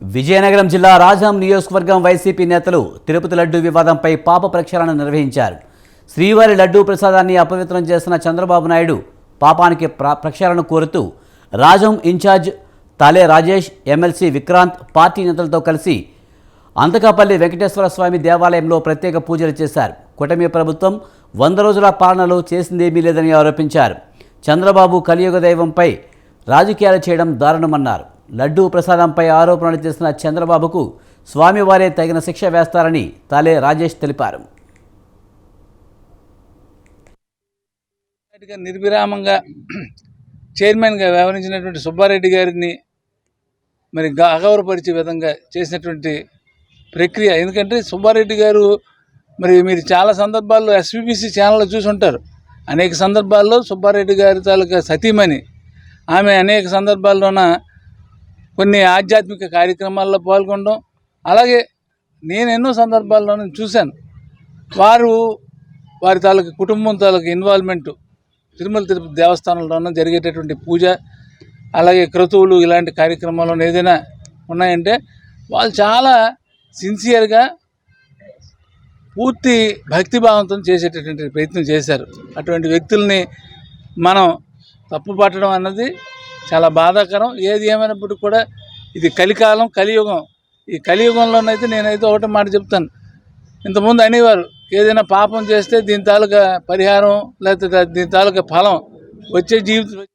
విజయనగరం జిల్లా రాజాం నియోజకవర్గం వైసీపీ నేతలు తిరుపతి లడ్డూ వివాదంపై పాప ప్రక్షాళన నిర్వహించారు. శ్రీవారి లడ్డూ ప్రసాదాన్ని అపవిత్రం చేసిన చంద్రబాబు నాయుడు పాపానికి ప్రక్షాళన కోరుతూ రాజాం ఇన్ఛార్జ్ తాలే రాజేష్, ఎమ్మెల్సీ విక్రాంత్ పార్టీ నేతలతో కలిసి అంతకాపల్లి వెంకటేశ్వర స్వామి దేవాలయంలో ప్రత్యేక పూజలు చేశారు. కూటమి ప్రభుత్వం 100 రోజుల పాలనలో చేసిందేమీ లేదని ఆరోపించారు. చంద్రబాబు కలియుగ దైవంపై రాజకీయాలు చేయడం దారుణమన్నారు. లడ్డూ ప్రసాదంపై ఆరోపణలు చేసిన చంద్రబాబుకు స్వామివారే తగిన శిక్ష వేస్తారని తాలే రాజేష్ తెలిపారు. నిర్విరామంగా చైర్మన్గా వ్యవహరించినటువంటి సుబ్బారెడ్డి గారిని మరి అగౌరవపరిచే విధంగా చేసినటువంటి ప్రక్రియ. ఎందుకంటే సుబ్బారెడ్డి గారు మీరు చాలా సందర్భాల్లో ఎస్విబిసి ఛానల్లో చూసి ఉంటారు. అనేక సందర్భాల్లో సుబ్బారెడ్డి గారి తాలూకా సతీమణి ఆమె అనేక సందర్భాల్లోన కొన్ని ఆధ్యాత్మిక కార్యక్రమాల్లో పాల్గొనడం, అలాగే నేను ఎన్నో సందర్భాల్లోనూ చూశాను. వారి తాలూకా కుటుంబం తాలూకా ఇన్వాల్వ్మెంటు తిరుమల తిరుపతి దేవస్థానంలోనూ జరిగేటటువంటి పూజ, అలాగే క్రతువులు, ఇలాంటి కార్యక్రమాల్లో ఏదైనా ఉన్నాయంటే వాళ్ళు చాలా సిన్సియర్గా పూర్తి భక్తిభావంతో చేసేటటువంటి ప్రయత్నం చేశారు. అటువంటి వ్యక్తుల్ని మనం తప్పు పట్టడం అన్నది చాలా బాధాకరం. ఏది ఏమైనప్పటికీ కూడా ఇది కలికాలం, కలియుగం. ఈ కలియుగంలోనైతే నేనైతే ఒకటే మాట చెప్తాను. ఇంతకుముందు అనేవారు ఏదైనా పాపం చేస్తే దీని తాలూకా పరిహారం లేకపోతే దీని తాలూకా ఫలం వచ్చే జీవితం